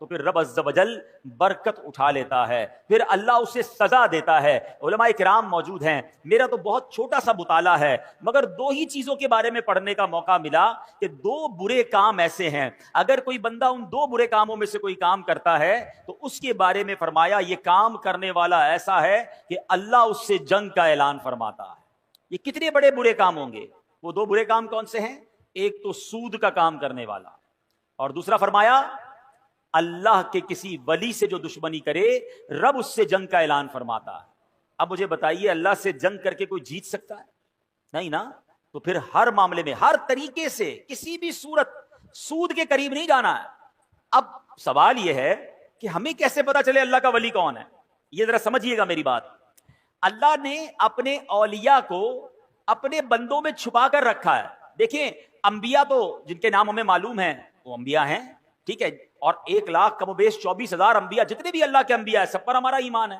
تو پھر رب عز و جل برکت اٹھا لیتا ہے، پھر اللہ اسے سزا دیتا ہے۔ علماء کرام موجود ہیں، میرا تو بہت چھوٹا سا مطالعہ ہے مگر دو ہی چیزوں کے بارے میں پڑھنے کا موقع ملا کہ دو برے کام ایسے ہیں، اگر کوئی بندہ ان دو برے کاموں میں سے کوئی کام کرتا ہے تو اس کے بارے میں فرمایا یہ کام کرنے والا ایسا ہے کہ اللہ اس سے جنگ کا اعلان فرماتا ہے۔ یہ کتنے بڑے برے کام ہوں گے؟ وہ دو برے کام کون سے ہیں؟ ایک تو سود کا کام کرنے والا، اور دوسرا فرمایا اللہ کے کسی ولی سے جو دشمنی کرے رب اس سے جنگ کا اعلان فرماتا ہے۔ اب مجھے بتائیے اللہ سے جنگ کر کے کوئی جیت سکتا ہے؟ نہیں نا۔ تو پھر ہر معاملے میں ہر طریقے سے کسی بھی صورت سود کے قریب نہیں جانا ہے۔ اب سوال یہ ہے کہ ہمیں کیسے پتا چلے اللہ کا ولی کون ہے؟ یہ ذرا سمجھیے گا میری بات۔ اللہ نے اپنے اولیاء کو اپنے بندوں میں چھپا کر رکھا ہے۔ دیکھیں انبیاء تو جن کے نام ہمیں معلوم ہیں وہ انبیاء ہیں، ٹھیک ہے، اور 1,00,000 کم و بیش 24,000 انبیاء، جتنے بھی اللہ کے انبیاء ہیں سب پر ہمارا ایمان ہے۔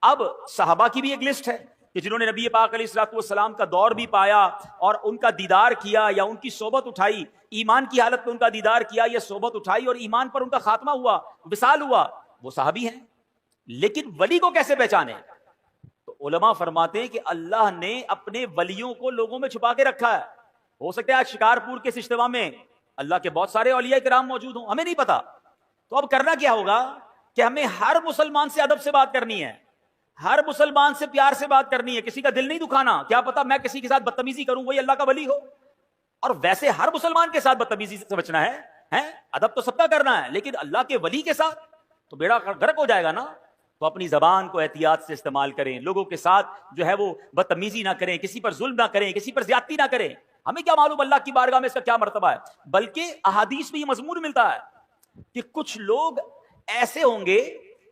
اب صحابہ کی بھی ایک لسٹ ہے کہ جنہوں نے نبی پاک علیہ الصلوۃ والسلام کا دور بھی پایا اور ان کا دیدار کیا یا ان کی صحبت اٹھائی، ایمان کی حالت میں ان کا دیدار کیا یا صحبت اٹھائی اور ایمان پر ان کا خاتمہ ہوا، وصال ہوا، وہ صحابی ہیں۔ لیکن ولی کو کیسے پہچانے؟ تو علماء فرماتے ہیں کہ اللہ نے اپنے ولیوں کو لوگوں میں چھپا کے رکھا ہے۔ ہو سکتا ہے آج شکارپور کے اس اجتماع میں اللہ کے بہت سارے اولیاء کرام موجود ہوں، ہمیں نہیں پتا۔ تو اب کرنا کیا ہوگا کہ ہمیں ہر مسلمان سے ادب سے بات کرنی ہے، ہر مسلمان سے پیار سے بات کرنی ہے، کسی کا دل نہیں دکھانا۔ کیا پتا میں کسی کے ساتھ بدتمیزی کروں وہی اللہ کا ولی ہو، اور ویسے ہر مسلمان کے ساتھ بدتمیزی سے بچنا ہے، ادب تو سب کا کرنا ہے، لیکن اللہ کے ولی کے ساتھ تو بیڑا غرق ہو جائے گا نا۔ تو اپنی زبان کو احتیاط سے استعمال کریں، لوگوں کے ساتھ جو ہے وہ بدتمیزی نہ کریں، کسی پر ظلم نہ کریں، کسی پر زیادتی نہ کریں۔ ہمیں کیا معلوم اللہ کی بارگاہ میں اس کا کیا مرتبہ ہے؟ بلکہ احادیث میں یہ مضمون ملتا ہے کہ کچھ لوگ ایسے ہوں گے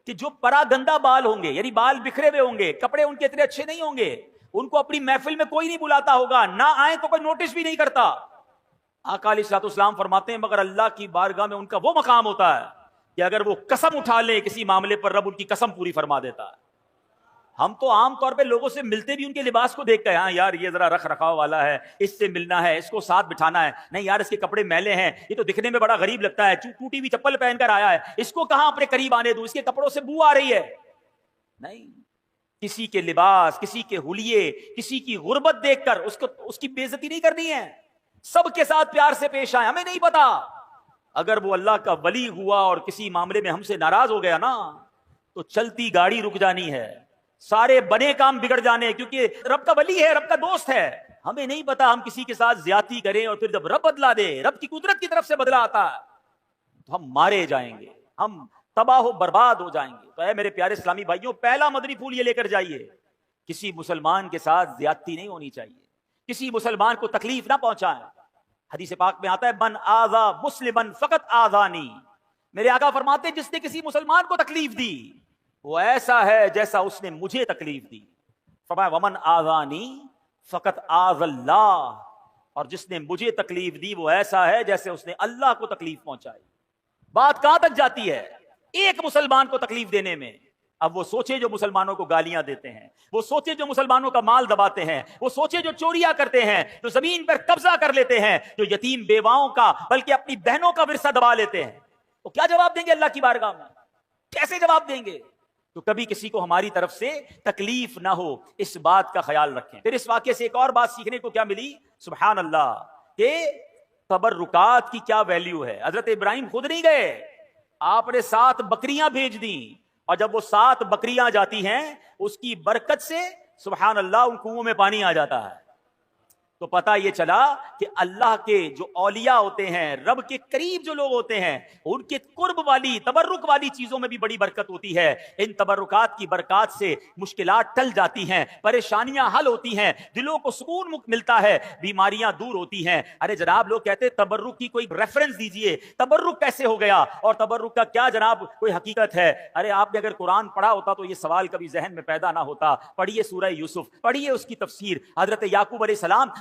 کہ جو پراگندہ بال ہوں گے، یعنی بال بکھرے ہوئے ہوں گے، کپڑے ان کے اتنے اچھے نہیں ہوں گے، ان کو اپنی محفل میں کوئی نہیں بلاتا ہوگا، نہ آئیں تو کوئی نوٹس بھی نہیں کرتا۔ آقا علیہ الصلوۃ والسلام فرماتے ہیں مگر اللہ کی بارگاہ میں ان کا وہ مقام ہوتا ہے کہ اگر وہ قسم اٹھا لیں کسی معاملے پر رب ان کی قسم پوری فرما دیتا ہے۔ ہم تو عام طور پہ لوگوں سے ملتے بھی ان کے لباس کو دیکھ کے، ہاں یار یہ ذرا رکھ رکھاؤ والا ہے، اس سے ملنا ہے، اس کو ساتھ بٹھانا ہے، نہیں یار اس کے کپڑے میلے ہیں، یہ تو دکھنے میں بڑا غریب لگتا ہے، ٹوٹی ہوئی چپل پہن کر آیا ہے، اس کو کہاں اپنے قریب آنے دوں، اس کے کپڑوں سے بو آ رہی ہے۔ نہیں، کسی کے لباس، کسی کے حلیے، کسی کی غربت دیکھ کر اس کی بے عزتی نہیں کرنی ہے، سب کے ساتھ پیار سے پیش آئے۔ ہمیں نہیں پتا اگر وہ اللہ کا ولی ہوا اور کسی معاملے میں ہم سے ناراض ہو گیا نا تو چلتی گاڑی رک جانی ہے، سارے بنے کام بگڑ جانے، کیونکہ رب کا ولی ہے، رب کا دوست ہے۔ ہمیں نہیں پتا ہم کسی کے ساتھ زیادتی کریں اور پھر جب رب بدلا دے، رب کی قدرت کی طرف سے بدلا آتا ہے تو ہم مارے جائیں گے، ہم تباہ و برباد ہو جائیں گے۔ تو اے میرے پیارے اسلامی بھائیوں، پہلا مدنی پھول یہ لے کر جائیے، کسی مسلمان کے ساتھ زیادتی نہیں ہونی چاہیے، کسی مسلمان کو تکلیف نہ پہنچائیں۔ حدیث پاک میں آتا ہے من آذا مسلمن فقط آذانی، میرے آقا فرماتے ہیں جس نے کسی مسلمان کو تکلیف دی وہ ایسا ہے جیسا اس نے مجھے تکلیف دی۔ فرمایا ومن آذانی فقط آذ اللہ، اور جس نے مجھے تکلیف دی وہ ایسا ہے جیسے اس نے اللہ کو تکلیف پہنچائی۔ بات کہاں تک جاتی ہے ایک مسلمان کو تکلیف دینے میں؟ اب وہ سوچے جو مسلمانوں کو گالیاں دیتے ہیں، وہ سوچے جو مسلمانوں کا مال دباتے ہیں، وہ سوچے جو چوریاں کرتے ہیں، جو زمین پر قبضہ کر لیتے ہیں، جو یتیم بیواؤں کا بلکہ اپنی بہنوں کا ورثہ دبا لیتے ہیں، وہ کیا جواب دیں گے اللہ کی بارگاہ میں؟ کیسے جواب دیں گے؟ تو کبھی کسی کو ہماری طرف سے تکلیف نہ ہو، اس بات کا خیال رکھیں۔ پھر اس واقعے سے ایک اور بات سیکھنے کو کیا ملی؟ سبحان اللہ، کہ تبرکات کی کیا ویلیو ہے۔ حضرت ابراہیم خود نہیں گئے، آپ نے 7 بکریاں بھیج دیں، اور جب وہ 7 بکریاں جاتی ہیں اس کی برکت سے سبحان اللہ ان کنووں میں پانی آ جاتا ہے۔ تو پتہ یہ چلا کہ اللہ کے جو اولیاء ہوتے ہیں، رب کے قریب جو لوگ ہوتے ہیں، ان کے قرب والی تبرک والی چیزوں میں بھی بڑی برکت ہوتی ہے۔ ان تبرکات کی برکات سے مشکلات ٹل جاتی ہیں، پریشانیاں حل ہوتی ہیں، دلوں کو سکون ملتا ہے، بیماریاں دور ہوتی ہیں۔ ارے جناب لوگ کہتے ہیں تبرک کی کوئی ریفرنس دیجئے، تبرک کیسے ہو گیا اور تبرک کا کیا جناب کوئی حقیقت ہے؟ ارے آپ نے اگر قرآن پڑھا ہوتا تو یہ سوال کبھی ذہن میں پیدا نہ ہوتا۔ پڑھیے سورہ یوسف، پڑھیے اس کی تفسیر۔ حضرت یعقوب علیہ السلام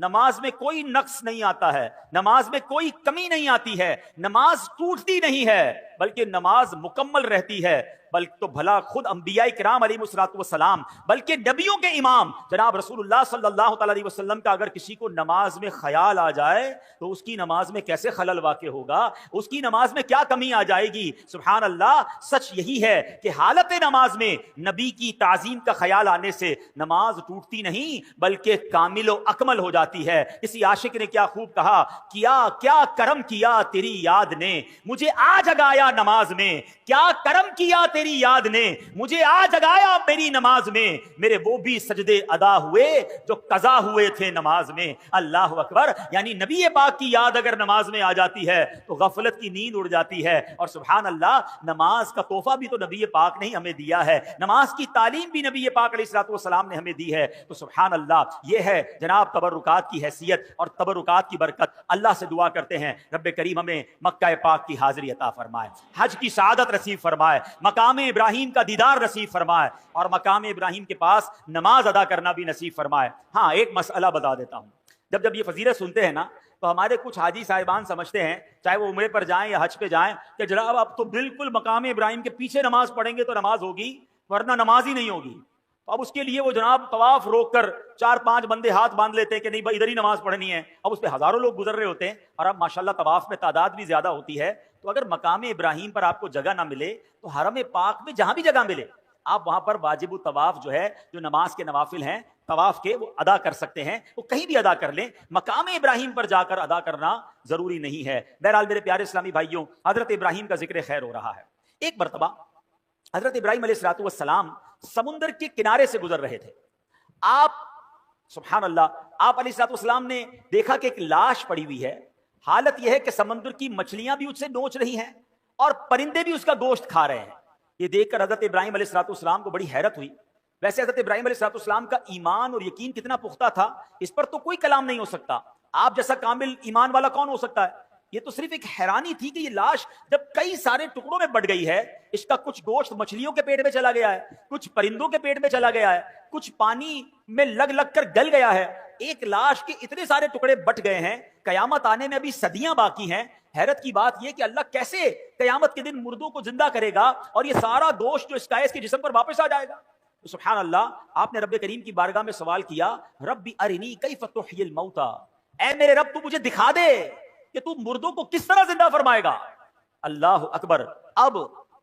نماز میں کوئی نقص نہیں آتا ہے، نماز میں کوئی کمی نہیں آتی ہے، نماز ٹوٹتی نہیں ہے بلکہ نماز مکمل رہتی ہے۔ بلکہ تو بھلا خود انبیاء کرام علیہ الصلوۃ والسلام بلکہ نبیوں کے امام جناب رسول اللہ صلی اللہ تعالی علیہ وسلم کا اگر کسی کو نماز میں خیال آ جائے تو اس کی نماز میں کیسے خلل واقع ہوگا، اس کی نماز میں کیا کمی آ جائے گی۔ سبحان اللہ، سچ یہی ہے کہ حالت نماز میں نبی کی تعظیم کا خیال آنے سے نماز ٹوٹتی نہیں بلکہ کامل و اکمل ہو جاتی ہے۔ کسی عاشق نے کیا خوب کہا، کیا کیا کرم کیا تیری یاد نے مجھے آ جگایا نماز میں، کیا کرم کیا تیری یاد نے مجھے آ جگایا میری نماز میں، میرے وہ بھی سجدے ادا ہوئے جو قضا ہوئے تھے نماز میں۔ اللہ اکبر، یعنی نبی پاک کی یاد اگر نماز میں آ جاتی ہے تو غفلت کی نیند اڑ جاتی ہے۔ اور سبحان اللہ، نماز کا تحفہ بھی تو نبی پاک نے ہمیں دیا ہے، نماز کی تعلیم بھی نبی پاک علیہ الصلوۃ والسلام نے ہمیں دی ہے۔ تو سبحان اللہ، یہ ہے جناب تبرکات کی حیثیت اور تبرکات کی برکت۔ اللہ سے دعا کرتے ہیں رب کریم ہمیں مکہ پاک کی حاضری عطا فرمائے، حج کی سعادت نصیب فرمائے، مقام ابراہیم کا دیدار نصیب فرمائے اور مقام ابراہیم کے پاس نماز ادا کرنا بھی نصیب فرمائے۔ ہاں، ایک مسئلہ بتا دیتا ہوں، جب یہ فضیلت سنتے ہیں نا تو ہمارے کچھ حاجی صاحبان سمجھتے ہیں، چاہے وہ عمرے پر جائیں یا حج پہ جائیں، کہ جناب اب تو بالکل مقام ابراہیم کے پیچھے نماز پڑھیں گے تو نماز ہوگی ورنہ نماز ہی نہیں ہوگی۔ تو اب اس کے لیے وہ جناب طواف روک کر 4-5 بندے ہاتھ باندھ لیتے ہیں کہ نہیں بھائی ادھر ہی نماز پڑھنی ہے۔ اب اس پہ ہزاروں لوگ گزر رہے ہوتے ہیں اور اب ماشاءاللہ طواف میں تعداد بھی زیادہ ہوتی ہے، تو اگر مقام ابراہیم پر آپ کو جگہ نہ ملے تو حرم پاک میں جہاں بھی جگہ ملے آپ وہاں پر واجب الطواف جو ہے، جو نماز کے نوافل ہیں طواف کے، وہ ادا کر سکتے ہیں، وہ کہیں بھی ادا کر لیں، مقام ابراہیم پر جا کر ادا کرنا ضروری نہیں ہے۔ بہرحال میرے پیارے اسلامی بھائیوں، حضرت ابراہیم کا ذکر خیر ہو رہا ہے۔ ایک مرتبہ حضرت ابراہیم علیہ الصلوۃ والسلام سمندر کے کنارے سے گزر رہے تھے۔ آپ سبحان اللہ، آپ علیہ الصلوۃ والسلام نے دیکھا کہ ایک لاش پڑی ہوئی ہے۔ حالت یہ ہے کہ سمندر کی مچھلیاں بھی اس سے نوچ رہی ہیں اور پرندے بھی اس کا گوشت کھا رہے ہیں۔ یہ دیکھ کر حضرت ابراہیم علیہ الصلوۃ والسلام کو بڑی حیرت ہوئی۔ ویسے حضرت ابراہیم علیہ الصلوۃ والسلام کا ایمان اور یقین کتنا پختہ تھا، اس پر تو کوئی کلام نہیں ہو سکتا۔ آپ جیسا کامل ایمان والا کون ہو سکتا ہے؟ یہ تو صرف ایک حیرانی تھی کہ یہ لاش جب کئی سارے ٹکڑوں میں بٹ گئی ہے، اس کا کچھ گوشت مچھلیوں کے پیٹ میں چلا گیا ہے، کچھ پرندوں کے پیٹ میں چلا گیا ہے، کچھ پانی میں لگ کر گل گیا ہے، ایک لاش کے اتنے سارے ٹکڑے بٹ گئے ہیں، قیامت آنے میں ابھی صدیاں باقی ہیں۔ حیرت کی بات یہ کہ اللہ کیسے قیامت کے دن مردوں کو زندہ کرے گا اور یہ سارا گوشت جو اس کا ہے اس کے جسم پر واپس آ جائے گا۔ تو سبحان اللہ، آپ نے رب کریم کی بارگاہ میں سوال کیا، رب ارنی کیف تحیی الموتى، اے میرے رب تو مجھے دکھا دے کہ تو مردوں کو کس طرح زندہ فرمائے گا۔ اللہ اکبر، اب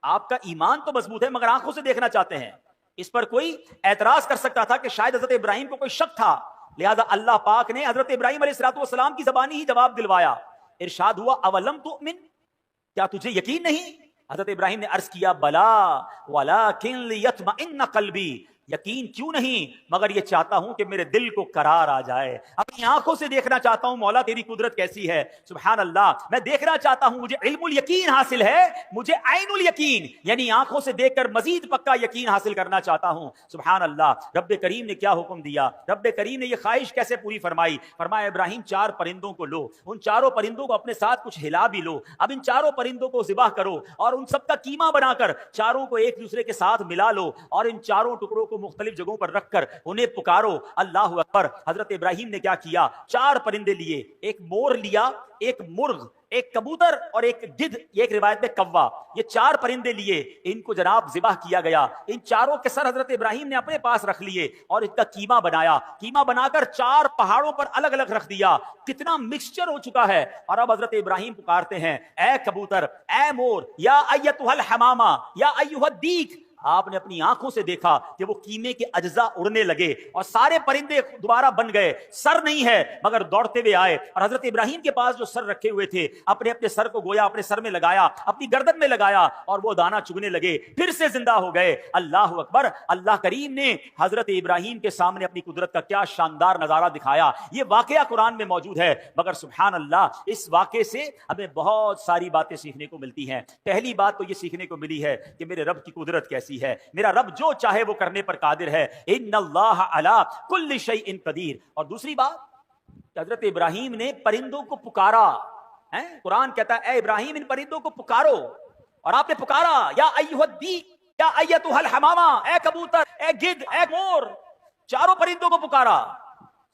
آپ کا ایمان تو مضبوط ہے مگر آنکھوں سے دیکھنا چاہتے ہیں۔ اس پر کوئی اعتراض کر سکتا تھا کہ شاید حضرت ابراہیم کو کوئی شک تھا، لہذا اللہ پاک نے حضرت ابراہیم علیہ الصلوۃ والسلام کی زبانی ہی جواب دلوایا۔ ارشاد ہوا اولم تؤمن، کیا تجھے یقین نہیں؟ حضرت ابراہیم نے عرض کیا بلا ولکن لیطمئن قلبی، یقین کیوں نہیں مگر یہ چاہتا ہوں کہ میرے دل کو قرار آ جائے، اپنی آنکھوں سے دیکھنا چاہتا ہوں مولا تیری قدرت کیسی ہے۔ سبحان اللہ، میں دیکھنا چاہتا ہوں، مجھے علم الیقین حاصل ہے، مجھے عین الیقین یعنی آنکھوں سے دیکھ کر مزید پکا یقین حاصل کرنا چاہتا ہوں۔ سبحان اللہ، رب کریم نے کیا حکم دیا، رب کریم نے یہ خواہش کیسے پوری فرمائی؟ فرمایا ابراہیم 4 پرندوں کو لو، ان 4 پرندوں کو اپنے ساتھ کچھ ہلا بھی لو، اب ان 4 پرندوں کو ذبح کرو اور ان سب کا قیمہ بنا کر 4 کو ایک دوسرے کے ساتھ ملا لو اور ان 4 ٹکڑوں کو مختلف جگہوں پر رکھ کر انہیں پکارو۔ اللہ اکبر، حضرت ابراہیم نے کیا کیا؟ 4 پرندے لیے، ایک مور لیا، ایک مرغ، ایک کبوتر اور ایک گدھ، ایک روایت میں کوا، یہ 4 پرندے لیے، ان کو جناب ذبح کیا گیا۔ ان 4 کے سر حضرت ابراہیم نے اپنے پاس رکھ لیے اور ان کا قیمہ بنایا، قیمہ بنا کر 4 پہاڑوں پر الگ الگ رکھ دیا۔ کتنا مکسچر ہو چکا ہے، اور اب حضرت ابراہیم پکارتے ہیں اے کبوتر، اے مور، یا ایتھا الحمامہ، یا ایھا الدیک۔ آپ نے اپنی آنکھوں سے دیکھا کہ وہ قیمے کے اجزاء اڑنے لگے اور سارے پرندے دوبارہ بن گئے، سر نہیں ہے مگر دوڑتے ہوئے آئے اور حضرت ابراہیم کے پاس جو سر رکھے ہوئے تھے اپنے اپنے سر کو گویا اپنے سر میں لگایا، اپنی گردن میں لگایا اور وہ دانہ چگنے لگے، پھر سے زندہ ہو گئے۔ اللہ اکبر، اللہ کریم نے حضرت ابراہیم کے سامنے اپنی قدرت کا کیا شاندار نظارہ دکھایا۔ یہ واقعہ قرآن میں موجود ہے، مگر سبحان اللہ اس واقعے سے ہمیں بہت ساری باتیں سیکھنے کو ملتی ہیں۔ پہلی بات تو یہ سیکھنے کو ملی ہے کہ میرے رب کی قدرت کیسی ہے، میرا رب جو چاہے وہ کرنے پر قادر ہے، ان اللہ علی کل شیء قدیر۔ اور دوسری بات، حضرت ابراہیم نے پرندوں کو پکارا، قرآن کہتا ہے اے ابراہیم ان پرندوں کو پکارو، اور آپ نے پکارا یا ایھا الدیک، یا ایتھا الحمامہ، اے کبوتر، اے گدھ، اے مور، 4 پرندوں کو پکارا۔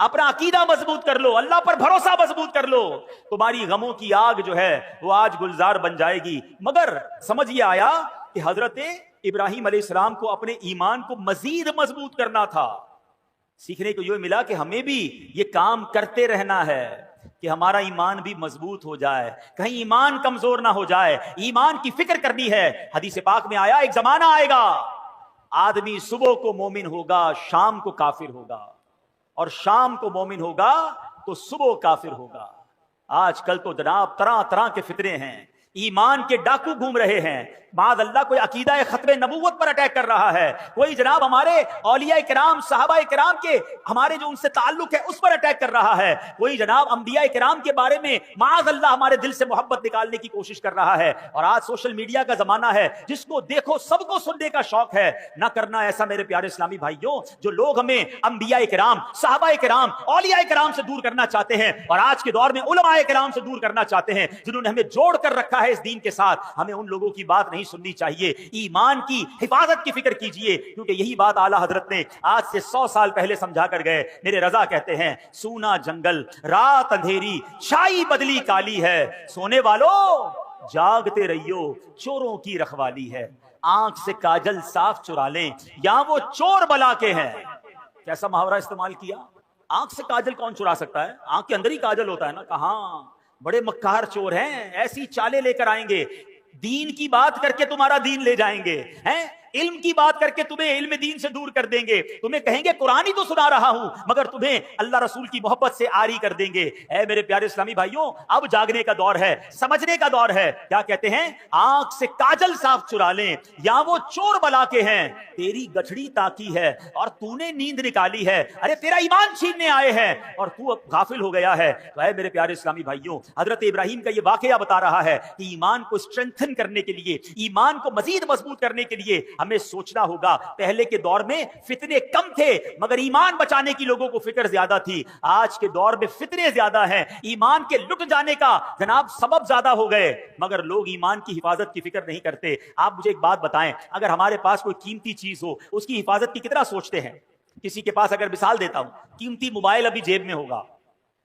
اپنا عقیدہ مضبوط کر لو، اللہ پر بھروسہ مضبوط کر لو، تمہاری غموں کی آگ جو ہے وہ آج گلزار بن جائے گی۔ مگر سمجھ یہ آیا کہ حضرت ابراہیم علیہ السلام کو اپنے ایمان کو مزید مضبوط کرنا تھا۔ سیکھنے کو یہ ملا کہ ہمیں بھی یہ کام کرتے رہنا ہے کہ ہمارا ایمان بھی مضبوط ہو جائے، کہیں ایمان کمزور نہ ہو جائے، ایمان کی فکر کرنی ہے۔ حدیث پاک میں آیا ایک زمانہ آئے گا، آدمی صبح کو مومن ہوگا، شام کو کافر ہوگا، اور شام کو مومن ہوگا تو صبح کافر ہوگا۔ آج کل تو جناب طرح طرح کے فتنے ہیں، ایمان کے ڈاکو گھوم رہے ہیں، معاذ اللہ کوئی عقیدہ ختم نبوت پر اٹیک کر رہا ہے، کوئی جناب ہمارے اولیاء کرام صحابہ کرام کے ہمارے جو ان سے تعلق ہے اس پر اٹیک کر رہا ہے، کوئی جناب انبیاء کرام کے بارے میں معاذ اللہ ہمارے دل سے محبت نکالنے کی کوشش کر رہا ہے۔ اور آج سوشل میڈیا کا زمانہ ہے، جس کو دیکھو سب کو سننے کا شوق ہے۔ نہ کرنا ایسا میرے پیارے اسلامی بھائیوں، جو لوگ ہمیں انبیاء کرام صحابہ کرام اولیاء کرام سے دور کرنا چاہتے ہیں، اور آج کے دور میں علماء کرام سے دور کرنا چاہتے ہیں، جنہوں نے ہمیں جوڑ کر رکھا ہے اس دین کے ساتھ، ہمیں ان لوگوں کی بات نہیں سننی چاہیے۔ ایمان کی حفاظت کی فکر کیجئے، کیونکہ یہی بات اعلیٰ حضرت نے آج سے 100 سال پہلے سمجھا کر گئے۔ میرے رضا کہتے ہیں سونا جنگل رات اندھیری چھائی بدلی کالی ہے، سونے والوں جاگتے رہیو چوروں کی رکھوالی ہے، آنکھ سے کاجل صاف چرا لیں یا وہ چور بلا کے ہیں۔ کیسا محاورہ استعمال کیا، آنکھ سے کاجل کون چرا سکتا ہے؟ آنکھ کے اندر ہی کاجل ہوتا ہے نا۔ کہاں بڑے مکار چور ہیں، ایسی چالیں لے کر آئیں گے، دین کی بات کر کے تمہارا دین لے جائیں گے، ہیں علم کی بات کر کے تمہیں علم دین سے دور کر دیں گے، تمہیں کہیں گے قرآن ہی تو سنا رہا ہوں، مگر تمہیں اللہ رسول کی محبت سے آری کر دیں گے۔ اے میرے پیارے اسلامی بھائیوں، اب جاگنے کا دور ہے، سمجھنے کا دور ہے۔ کیا کہتے ہیں؟ آنکھ سے کاجل صاف چرا لیں یا وہ چور بلا کے ہیں، تیری گٹھڑی تاکی ہے اور تو نے نیند نکالی ہے، ارے تیرا ایمان چھیننے آئے ہیں اور تو اب غافل ہو گیا ہے۔ تو اے میرے پیارے اسلامی بھائیوں، حضرت ابراہیم کا یہ واقعہ بتا رہا ہے کہ ایمان کو اسٹرینتھن کرنے کے لیے، ایمان کو مزید مضبوط کرنے کے لیے ہمیں سوچنا ہوگا۔ پہلے کے دور میں فتنے کم تھے مگر ایمان بچانے کی لوگوں کو فکر زیادہ تھی، آج کے دور میں فتنے زیادہ ہیں، ایمان کے لٹ جانے کا جناب سبب زیادہ ہو گئے، مگر لوگ ایمان کی حفاظت کی فکر نہیں کرتے۔ آپ مجھے ایک بات بتائیں، اگر ہمارے پاس کوئی قیمتی چیز ہو اس کی حفاظت کی کتنا سوچتے ہیں؟ کسی کے پاس اگر مثال دیتا ہوں، قیمتی موبائل ابھی جیب میں ہوگا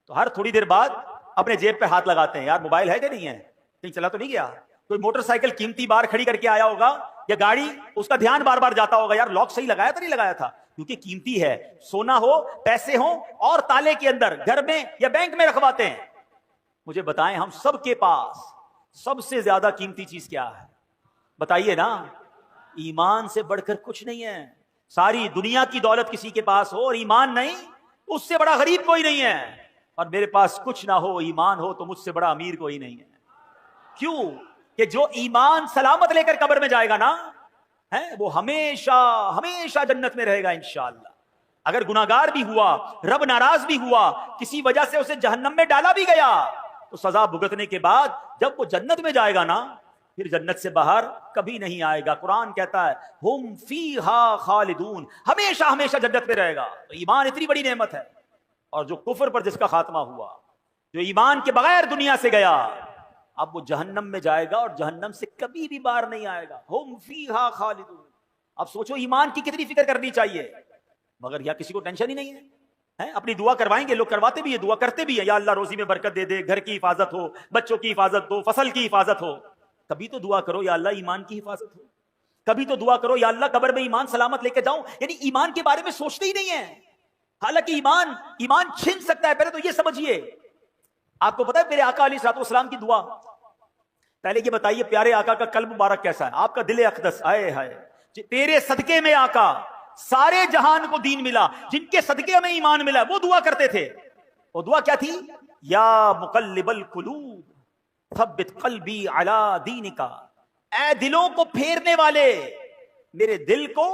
تو ہر تھوڑی دیر بعد اپنے جیب پہ ہاتھ لگاتے ہیں، یار موبائل ہے کہ نہیں ہے، کہیں چلا تو نہیں گیا؟ کوئی موٹر سائیکل قیمتی بار کھڑی کر کے آیا ہوگا یا گاڑی، اس کا دھیان بار بار جاتا ہوگا، یار لاک صحیح لگایا تھا نہیں لگایا تھا، کیونکہ قیمتی ہے۔ سونا ہو، پیسے ہوں اور تالے کے اندر گھر میں یا بینک میں رکھواتے ہیں۔ مجھے بتائیں ہم سب کے پاس سب سے زیادہ قیمتی چیز کیا ہے؟ بتائیے نا۔ ایمان سے بڑھ کر کچھ نہیں ہے۔ ساری دنیا کی دولت کسی کے پاس ہو اور ایمان نہیں، اس سے بڑا غریب کوئی نہیں ہے، اور میرے پاس کچھ نہ ہو ایمان ہو تو مجھ سے بڑا امیر کوئی نہیں ہے۔ کیوں؟ کہ جو ایمان سلامت لے کر قبر میں جائے گا نا، وہ ہمیشہ ہمیشہ جنت میں رہے گا انشاءاللہ۔ اگر گناہگار بھی ہوا، رب ناراض بھی ہوا، کسی وجہ سے اسے جہنم میں ڈالا بھی گیا، تو سزا بھگتنے کے بعد جب وہ جنت میں جائے گا نا، پھر جنت سے باہر کبھی نہیں آئے گا۔ قرآن کہتا ہے ہم فیہا خالدون، ہمیشہ ہمیشہ جنت میں رہے گا۔ تو ایمان اتنی بڑی نعمت ہے، اور جو کفر پر جس کا خاتمہ ہوا، جو ایمان کے بغیر دنیا سے گیا، اب وہ جہنم میں جائے گا اور جہنم سے کبھی بھی باہر نہیں آئے گا۔ ہم فیہا خالدون۔ اب سوچو ایمان کی کتنی فکر کرنی چاہیے، مگر یا کسی کو ٹینشن ہی نہیں ہے۔ اپنی دعا کروائیں گے، لوگ کرواتے بھی ہیں، دعا کرتے بھی ہیں، یا اللہ روزی میں برکت دے دے، گھر کی حفاظت ہو، بچوں کی حفاظت ہو، فصل کی حفاظت ہو۔ کبھی تو دعا کرو یا اللہ ایمان کی حفاظت ہو، کبھی تو دعا کرو یا اللہ قبر میں ایمان سلامت لے کے جاؤں۔ یعنی ایمان کے بارے میں سوچتے ہی نہیں ہیں، حالانکہ ایمان چھن سکتا ہے۔ پہلے تو یہ سمجھیے، آپ کو پتا ہے میرے آقا علیہ السلام کی دعا؟ پہلے یہ بتائیے پیارے آقا کا قلب مبارک کیسا ہے، آپ کا دل اقدس، آئے ہائے تیرے صدقے میں آقا سارے جہان کو دین ملا، جن کے صدقے میں ایمان ملا وہ دعا کرتے تھے۔ وہ دعا کیا تھی؟ یا مقلب القلوب ثبت قلبی علی دینک، اے دلوں کو پھیرنے والے میرے دل کو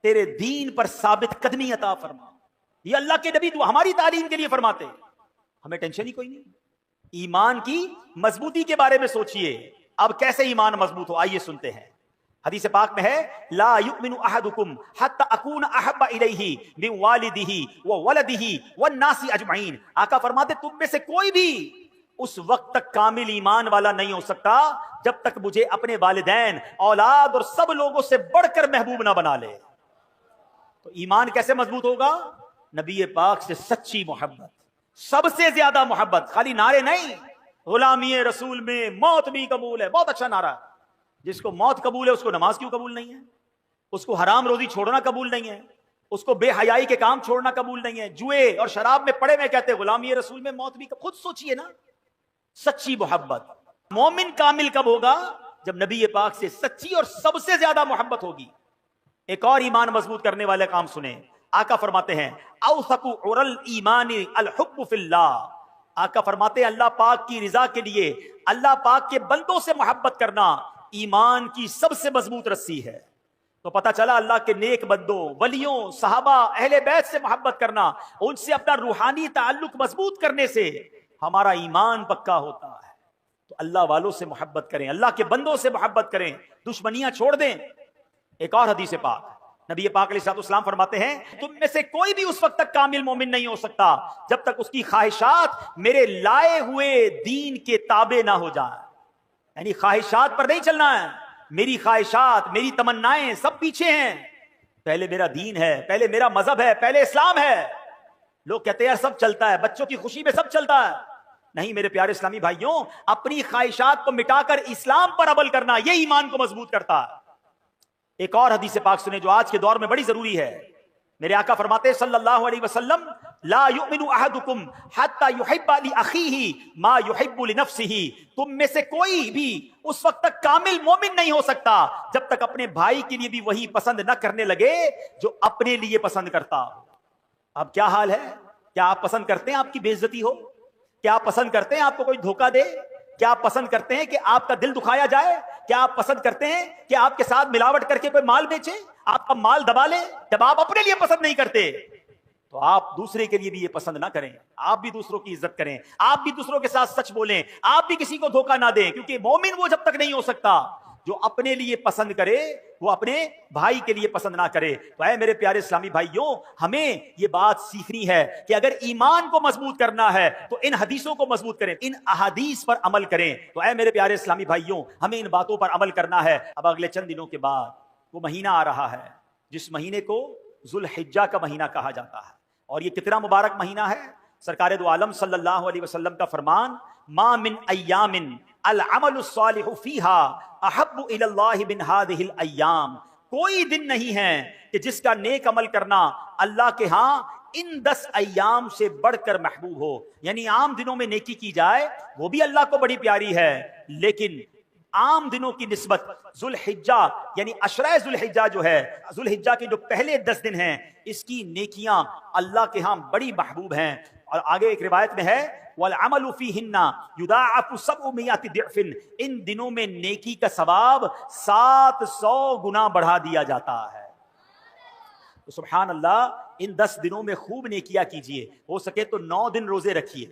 تیرے دین پر ثابت قدمی عطا فرما۔ یہ اللہ کے نبی دعا ہماری تعلیم کے لیے فرماتے، ہمیں ٹینشن ہی کوئی نہیں۔ ایمان کی مضبوطی کے بارے میں سوچئے، اب کیسے ایمان مضبوط ہو، آئیے سنتے ہیں۔ حدیث پاک میں ہے لا یؤمن احدکم حتی اکون احب الیہ من والدہ وولدہ والناس اجمعین۔ آقا فرماتے تم میں سے کوئی بھی اس وقت تک کامل ایمان والا نہیں ہو سکتا جب تک مجھے اپنے والدین، اولاد اور سب لوگوں سے بڑھ کر محبوب نہ بنا لے۔ تو ایمان کیسے مضبوط ہوگا؟ نبی پاک سے سچی محبت، سب سے زیادہ محبت، خالی نعرے نہیں، غلامی رسول میں موت بھی قبول ہے، بہت اچھا نعرہ، جس کو موت قبول ہے اس کو نماز کیوں قبول نہیں ہے، اس کو حرام روزی چھوڑنا قبول نہیں ہے، اس کو بے حیائی کے کام چھوڑنا قبول نہیں ہے، جوئے اور شراب میں پڑے میں کہتے غلامی رسول میں موت بھی، خود سوچئے نا، سچی محبت۔ مومن کامل کب ہوگا؟ جب نبی پاک سے سچی اور سب سے زیادہ محبت ہوگی۔ ایک اور ایمان مضبوط کرنے والے کام سنیں، آقا فرماتے ہیں اوثق عر الایمان الحب فی اللہ، آقا فرماتے ہیں اللہ پاک کی رضا کے لیے اللہ پاک کے بندوں سے محبت کرنا ایمان کی سب سے مضبوط رسی ہے۔ تو پتہ چلا اللہ کے نیک بندوں، ولیوں، صحابہ، اہل بیت سے محبت کرنا، ان سے اپنا روحانی تعلق مضبوط کرنے سے ہمارا ایمان پکا ہوتا ہے۔ تو اللہ والوں سے محبت کریں، اللہ کے بندوں سے محبت کریں، دشمنیاں چھوڑ دیں۔ ایک اور حدیث پاک، نبی پاک علیہ السلام فرماتے ہیں تم میں سے کوئی بھی اس وقت تک کامل مومن نہیں ہو سکتا جب تک اس کی خواہشات میرے لائے ہوئے دین کے تابع نہ ہو جائیں، یعنی خواہشات پر نہیں چلنا ہے، میری خواہشات، میری تمنائیں سب پیچھے ہیں، پہلے میرا دین ہے، پہلے میرا مذہب ہے، پہلے اسلام ہے۔ لوگ کہتے ہیں سب چلتا ہے، بچوں کی خوشی میں سب چلتا ہے، نہیں میرے پیارے اسلامی بھائیوں، اپنی خواہشات کو مٹا کر اسلام پر عمل کرنا یہ ایمان کو مضبوط کرتا ہے۔ ایک اور حدیث پاک سنیں جو آج کے دور میں بڑی ضروری ہے، میرے آقا فرماتے ہیں صلی اللہ علیہ وسلم لا یؤمن احدکم حتی یحب لاخیہ ما یحب لنفسہ، تم میں سے کوئی بھی اس وقت تک کامل مومن نہیں ہو سکتا جب تک اپنے بھائی کے لیے بھی وہی پسند نہ کرنے لگے جو اپنے لیے پسند کرتا ہو۔ اب کیا حال ہے؟ کیا آپ پسند کرتے ہیں آپ کی بے عزتی ہو؟ کیا آپ پسند کرتے ہیں آپ کو کوئی دھوکہ دے؟ کیا آپ پسند کرتے ہیں کہ آپ کا دل دکھایا جائے؟ کیا آپ پسند کرتے ہیں کہ آپ کے ساتھ ملاوٹ کر کے کوئی مال بیچے، آپ کا مال دبا لے؟ جب آپ اپنے لیے پسند نہیں کرتے تو آپ دوسرے کے لیے بھی یہ پسند نہ کریں، آپ بھی دوسروں کی عزت کریں، آپ بھی دوسروں کے ساتھ سچ بولیں، آپ بھی کسی کو دھوکہ نہ دیں، کیونکہ مومن وہ جب تک نہیں ہو سکتا جو اپنے لیے پسند کرے وہ اپنے بھائی کے لیے پسند نہ کرے۔ تو اے میرے پیارے اسلامی بھائیوں، ہمیں یہ بات سیکھنی ہے کہ اگر ایمان کو مضبوط کرنا ہے تو ان حدیثوں کو مضبوط کریں، ان احادیث پر عمل کریں۔ تو اے میرے پیارے اسلامی بھائیوں، ہمیں ان باتوں پر عمل کرنا ہے۔ اب اگلے چند دنوں کے بعد وہ مہینہ آ رہا ہے جس مہینے کو ذو الحجہ کا مہینہ کہا جاتا ہے، اور یہ کتنا مبارک مہینہ ہے۔ سرکار دو عالم صلی اللہ علیہ وسلم کا فرمان، ما من ایام العمل الصالح فیہا احب الی اللہ من ہذہ الایام، کوئی دن نہیں ہے کہ جس کا نیک عمل کرنا اللہ کے ہاں ان 10 ایام سے بڑھ کر محبوب ہو۔ یعنی عام دنوں میں نیکی کی جائے وہ بھی اللہ کو بڑی پیاری ہے، لیکن عام دنوں کی نسبت ذو الحجہ یعنی عشرہ ذو الحجہ جو ہے، ذو الحجہ کے جو پہلے 10 دن ہیں، اس کی نیکیاں اللہ کے ہاں بڑی محبوب ہیں۔ اور آگے ایک روایت میں ہے وَالْعَمَلُ فِيهِنَّ يُضَاعَفُ 700 ضِعْفٍ، ان دنوں میں نیکی کا ثواب 700 گنا بڑھا دیا جاتا ہے۔ تو سبحان اللہ، ان 10 دنوں میں خوب نیکیاں کیجئے، ہو سکے تو 9 دن روزے رکھیے۔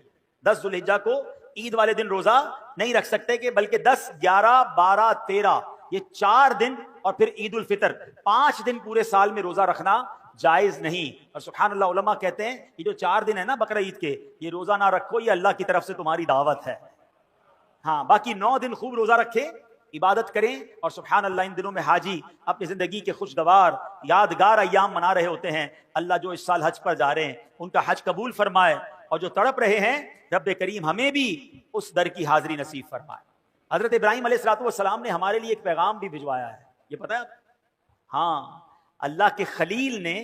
10 ذو الحجہ کو عید والے دن روزہ نہیں رکھ سکتے کہ بلکہ 10، 11، 12، 13 یہ 4 دن، اور پھر عید الفطر 5 دن پورے سال میں روزہ رکھنا جائز نہیں۔ اور سبحان اللہ، علماء کہتے ہیں یہ جو 4 دن ہے نا بقرہ عید کے، یہ روزہ نہ رکھو، یہ اللہ کی طرف سے تمہاری دعوت ہے۔ ہاں، باقی 9 دن خوب روزہ رکھیں، عبادت کریں، اور سبحان اللہ ان دنوں میں حاجی اپنی زندگی کے خوشگوار یادگار ایام منا رہے ہوتے ہیں۔ اللہ جو اس سال حج پر جا رہے ہیں ان کا حج قبول فرمائے، اور جو تڑپ رہے ہیں رب کریم ہمیں بھی اس در کی حاضری نصیب فرمائے۔ حضرت ابراہیم علیہ السلام نے ہمارے لیے ایک پیغام بھی بھجوایا ہے، یہ پتہ ہے؟ ہاں، اللہ کے خلیل نے،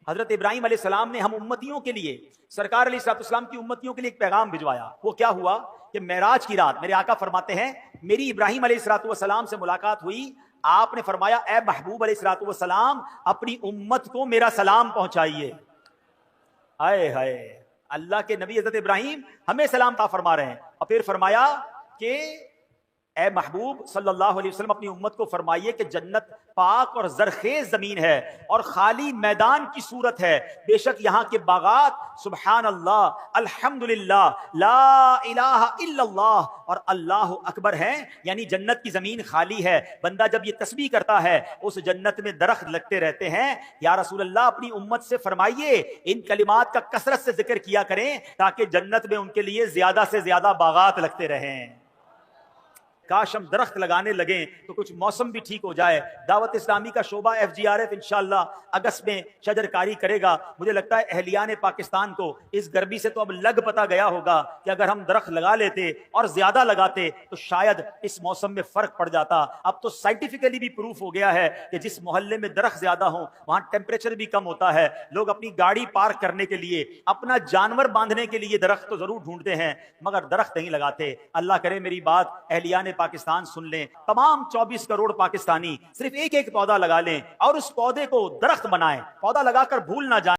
حضرت ابراہیم علیہ السلام نے ہم امتیوں کے لیے، سرکار علیہ السلام کی امتیوں کے لیے ایک پیغام بھجوایا۔ وہ کیا ہوا کہ معراج کی رات میرے آقا فرماتے ہیں میری ابراہیم علیہ السلام سے ملاقات ہوئی، آپ نے فرمایا اے محبوب علیہ السلام اپنی امت کو میرا سلام پہنچائیے۔ ہائے ہائے، اللہ کے نبی حضرت ابراہیم ہمیں سلام عطا فرما رہے ہیں، اور پھر فرمایا کہ اے محبوب صلی اللہ علیہ وسلم اپنی امت کو فرمائیے کہ جنت پاک اور زرخیز زمین ہے اور خالی میدان کی صورت ہے، بے شک یہاں کے باغات سبحان اللہ، الحمدللہ، لا الہ الا اللہ اور اللہ اکبر ہیں، یعنی جنت کی زمین خالی ہے۔ بندہ جب یہ تسبیح کرتا ہے اس جنت میں درخت لگتے رہتے ہیں۔ یا رسول اللہ اپنی امت سے فرمائیے ان کلمات کا کثرت سے ذکر کیا کریں تاکہ جنت میں ان کے لیے زیادہ سے زیادہ باغات لگتے رہیں۔ کاش ہم درخت لگانے لگیں تو کچھ موسم بھی ٹھیک ہو جائے. دعوت اسلامی کا شعبہ FGRF انشاءاللہ اگست میں شجر کاری کرے گا. مجھے لگتا ہے اہلیان پاکستان کو اس گرمی سے تو اب لگ پتا گیا ہوگا کہ اگر ہم درخت لگا لیتے اور زیادہ لگاتے تو شاید اس موسم میں فرق پڑ جاتا. اب تو سائنٹیفکلی بھی پروف ہو گیا ہے کہ جس محلے میں درخت زیادہ ہوں وہاں ٹیمپریچر بھی کم ہوتا ہے. لوگ اپنی گاڑی پارک کرنے کے لیے, اپنا جانور باندھنے کے لیے درخت تو ضرور ڈھونڈتے ہیں مگر درخت نہیں لگاتے. اللہ کرے میری بات اہلیان پاکستان سن لیں, تمام 24 کروڑ پاکستانی صرف ایک ایک پودا لگا لیں اور اس پودے کو درخت بنائیں. پودا لگا کر بھول نہ جائیں.